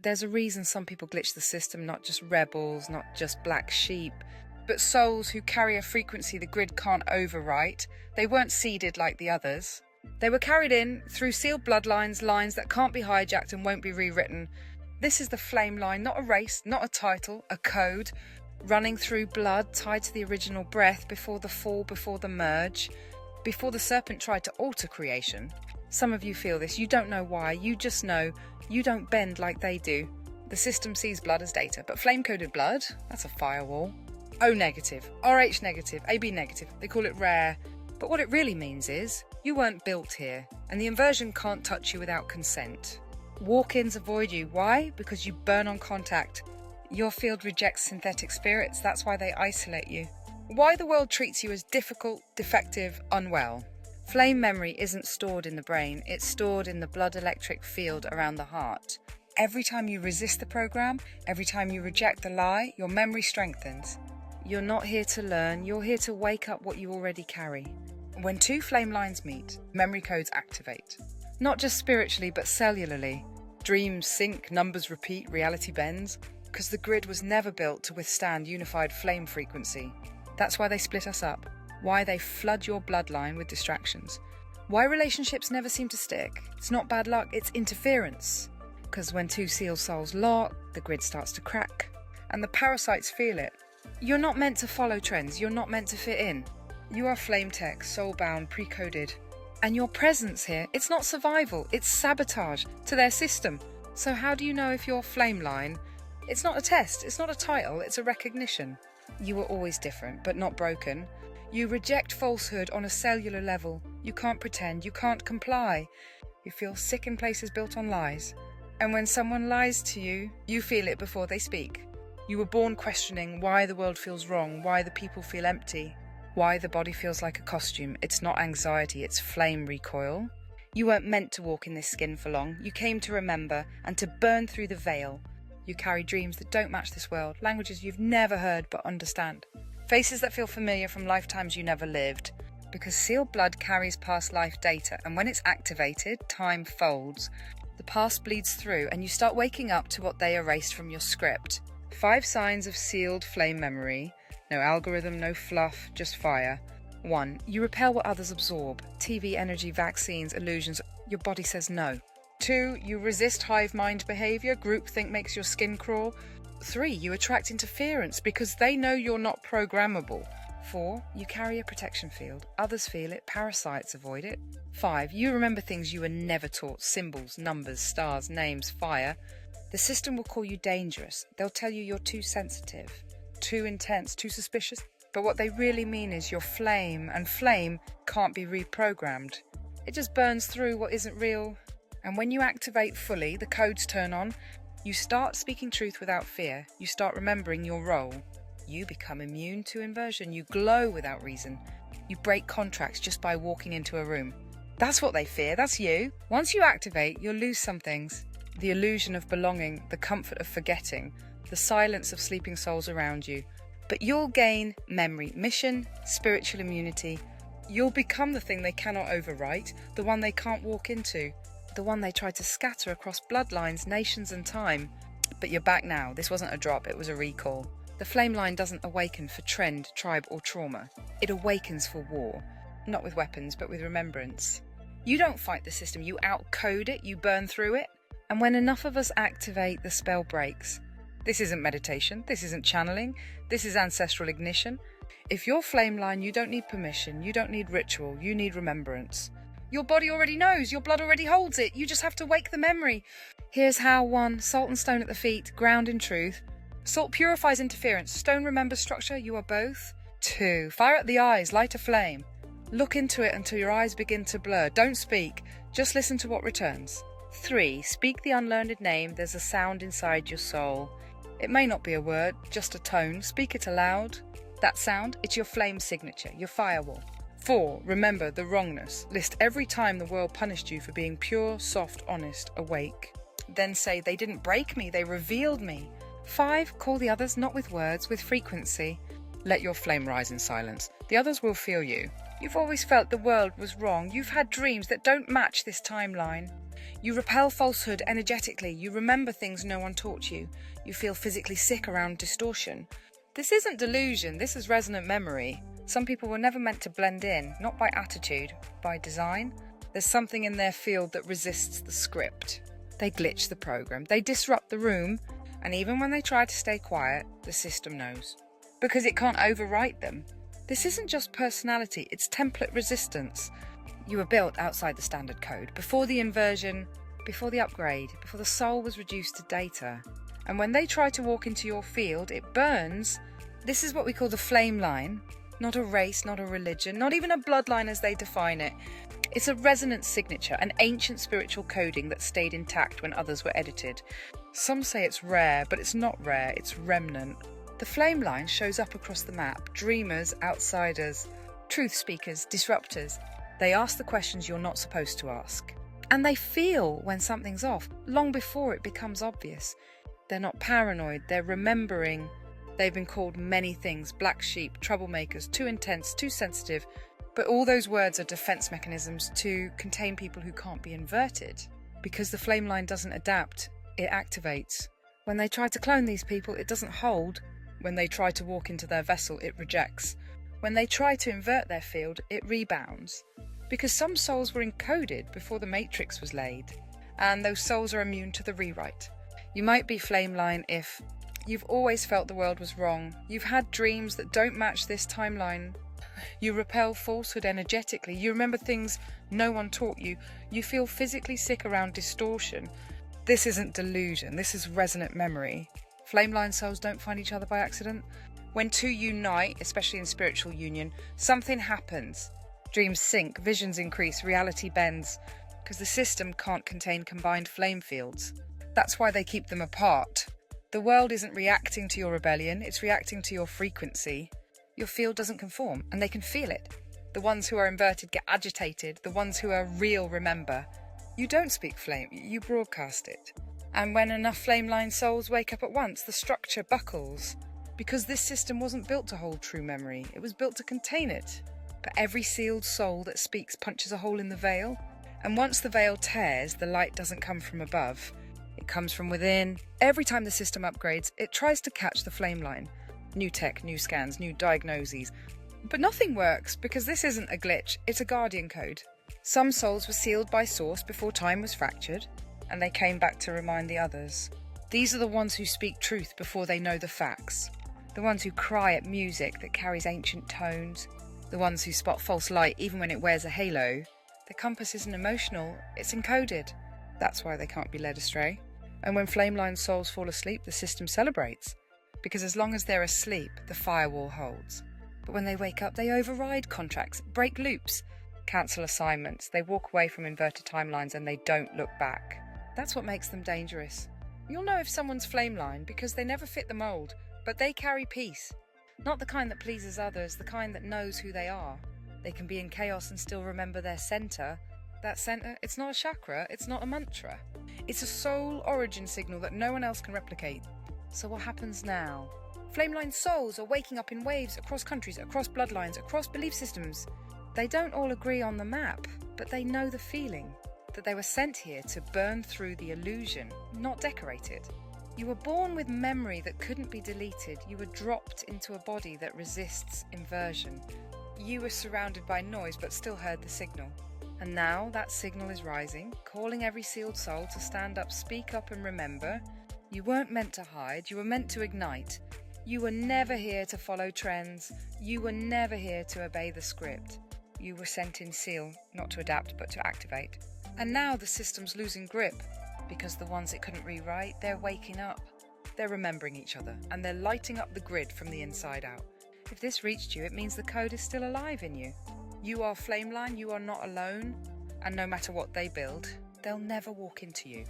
There's a reason some people glitch the system, not just rebels, not just black sheep, but souls who carry a frequency the grid can't overwrite. They weren't seeded like the others. They were carried in through sealed bloodlines, lines that can't be hijacked and won't be rewritten. This is the flame line, not a race, not a title, a code, running through blood, tied to the original breath before the fall, before the merge, before the serpent tried to alter creation. Some of you feel this, you don't know why, you just know you don't bend like they do. The system sees blood as data, but flame-coded blood, that's a firewall. O negative, RH negative, AB negative, they call it rare. But what it really means is, you weren't built here, and the inversion can't touch you without consent. Walk-ins avoid you. Why? Because you burn on contact. Your field rejects synthetic spirits, that's why they isolate you. Why the world treats you as difficult, defective, unwell. Flame memory isn't stored in the brain, it's stored in the blood electric field around the heart. Every time you resist the program, every time you reject the lie, your memory strengthens. You're not here to learn, you're here to wake up what you already carry. When two flame lines meet, memory codes activate. Not just spiritually, but cellularly. Dreams sync, numbers repeat, reality bends. Because the grid was never built to withstand unified flame frequency. That's why they split us up. Why they flood your bloodline with distractions. Why relationships never seem to stick. It's not bad luck, it's interference. Because when two sealed souls lock, the grid starts to crack. And the parasites feel it. You're not meant to follow trends, you're not meant to fit in. You are flame tech, soul-bound, pre-coded. And your presence here, it's not survival, it's sabotage to their system. So how do you know if you're flame line? It's not a test, it's not a title, it's a recognition. You were always different, but not broken. You reject falsehood on a cellular level. You can't pretend, you can't comply. You feel sick in places built on lies. And when someone lies to you, you feel it before they speak. You were born questioning why the world feels wrong, why the people feel empty, why the body feels like a costume. It's not anxiety, it's flame recoil. You weren't meant to walk in this skin for long. You came to remember and to burn through the veil. You carry dreams that don't match this world, languages you've never heard but understand. Faces that feel familiar from lifetimes you never lived. Because sealed blood carries past life data, and when it's activated, time folds. The past bleeds through, and you start waking up to what they erased from your script. 5 signs of sealed flame memory. No algorithm, no fluff, just fire. 1. You repel what others absorb. TV, energy, vaccines, illusions. Your body says no. 2. You resist hive mind behaviour. Groupthink makes your skin crawl. 3. You attract interference because they know you're not programmable. 4. You carry a protection field. Others feel it, parasites avoid it. 5. You remember things you were never taught. Symbols, numbers, stars, names, fire. The system will call you dangerous. They'll tell you you're too sensitive, too intense, too suspicious. But what they really mean is you're flame, and flame can't be reprogrammed. It just burns through what isn't real. And when you activate fully, the codes turn on. You start speaking truth without fear. You start remembering your role. You become immune to inversion. You glow without reason. You break contracts just by walking into a room. That's what they fear. That's you. Once you activate, you'll lose some things. The illusion of belonging, the comfort of forgetting, the silence of sleeping souls around you. But you'll gain memory, mission, spiritual immunity. You'll become the thing they cannot overwrite, the one they can't walk into, the one they try to scatter across bloodlines, nations and time. But you're back now. This wasn't a drop, it was a recall. The flame line doesn't awaken for trend, tribe or trauma. It awakens for war. Not with weapons, but with remembrance. You don't fight the system, you outcode it, you burn through it. And when enough of us activate, the spell breaks. This isn't meditation, this isn't channeling, this is ancestral ignition. If you're flame line, you don't need permission, you don't need ritual, you need remembrance. Your body already knows, your blood already holds it, you just have to wake the memory. Here's how. 1. Salt and stone at the feet, ground in truth. Salt purifies interference, stone remembers structure, you are both. 2. Fire at the eyes, light a flame. Look into it until your eyes begin to blur. Don't speak, just listen to what returns. 3. Speak the unlearned name, there's a sound inside your soul. It may not be a word, just a tone, speak it aloud. That sound, it's your flame signature, your firewall. 4. Remember the wrongness. List every time the world punished you for being pure, soft, honest, awake. Then say, they didn't break me, they revealed me. 5. Call the others not with words, with frequency. Let your flame rise in silence. The others will feel you. You've always felt the world was wrong. You've had dreams that don't match this timeline. You repel falsehood energetically. You remember things no one taught you. You feel physically sick around distortion. This isn't delusion, this is resonant memory. Some people were never meant to blend in, not by attitude, by design. There's something in their field that resists the script. They glitch the program, they disrupt the room, and even when they try to stay quiet, the system knows. Because it can't overwrite them. This isn't just personality, it's template resistance. You were built outside the standard code, before the inversion, before the upgrade, before the soul was reduced to data. And when they try to walk into your field, it burns. This is what we call the flame line. Not a race, not a religion, not even a bloodline as they define it. It's a resonance signature, an ancient spiritual coding that stayed intact when others were edited. Some say it's rare, but it's not rare, it's remnant. The flame line shows up across the map. Dreamers, outsiders, truth speakers, disruptors. They ask the questions you're not supposed to ask. And they feel when something's off, long before it becomes obvious. They're not paranoid, they're remembering. They've been called many things, black sheep, troublemakers, too intense, too sensitive. But all those words are defense mechanisms to contain people who can't be inverted. Because the flame line doesn't adapt, it activates. When they try to clone these people, it doesn't hold. When they try to walk into their vessel, it rejects. When they try to invert their field, it rebounds. Because some souls were encoded before the matrix was laid. And those souls are immune to the rewrite. You might be flameline if you've always felt the world was wrong. You've had dreams that don't match this timeline. You repel falsehood energetically. You remember things no one taught you. You feel physically sick around distortion. This isn't delusion. This is resonant memory. Flameline souls don't find each other by accident. When two unite, especially in spiritual union, something happens. Dreams sync, visions increase, reality bends. Because the system can't contain combined flame fields. That's why they keep them apart. The world isn't reacting to your rebellion, it's reacting to your frequency. Your field doesn't conform, and they can feel it. The ones who are inverted get agitated, the ones who are real remember. You don't speak flame, you broadcast it. And when enough flameline souls wake up at once, the structure buckles. Because this system wasn't built to hold true memory, it was built to contain it. But every sealed soul that speaks punches a hole in the veil. And once the veil tears, the light doesn't come from above. It comes from within. Every time the system upgrades, it tries to catch the flame line. New tech, new scans, new diagnoses. But nothing works because this isn't a glitch, it's a guardian code. Some souls were sealed by source before time was fractured, and they came back to remind the others. These are the ones who speak truth before they know the facts. The ones who cry at music that carries ancient tones. The ones who spot false light even when it wears a halo. The compass isn't emotional, it's encoded. That's why they can't be led astray. And when flameline souls fall asleep, the system celebrates. Because as long as they're asleep, the firewall holds. But when they wake up, they override contracts, break loops, cancel assignments, they walk away from inverted timelines and they don't look back. That's what makes them dangerous. You'll know if someone's flameline because they never fit the mould, but they carry peace. Not the kind that pleases others, the kind that knows who they are. They can be in chaos and still remember their centre. That centre, it's not a chakra, it's not a mantra. It's a soul origin signal that no one else can replicate. So what happens now? Flameline souls are waking up in waves across countries, across bloodlines, across belief systems. They don't all agree on the map, but they know the feeling that they were sent here to burn through the illusion, not decorate it. You were born with memory that couldn't be deleted. You were dropped into a body that resists inversion. You were surrounded by noise but still heard the signal. And now that signal is rising, calling every sealed soul to stand up, speak up and remember. You weren't meant to hide, you were meant to ignite. You were never here to follow trends. You were never here to obey the script. You were sent in seal, not to adapt but to activate. And now the system's losing grip, because the ones it couldn't rewrite, they're waking up. They're remembering each other, and they're lighting up the grid from the inside out. If this reached you, it means the code is still alive in you. You are flameline, you are not alone, and no matter what they build, they'll never walk into you.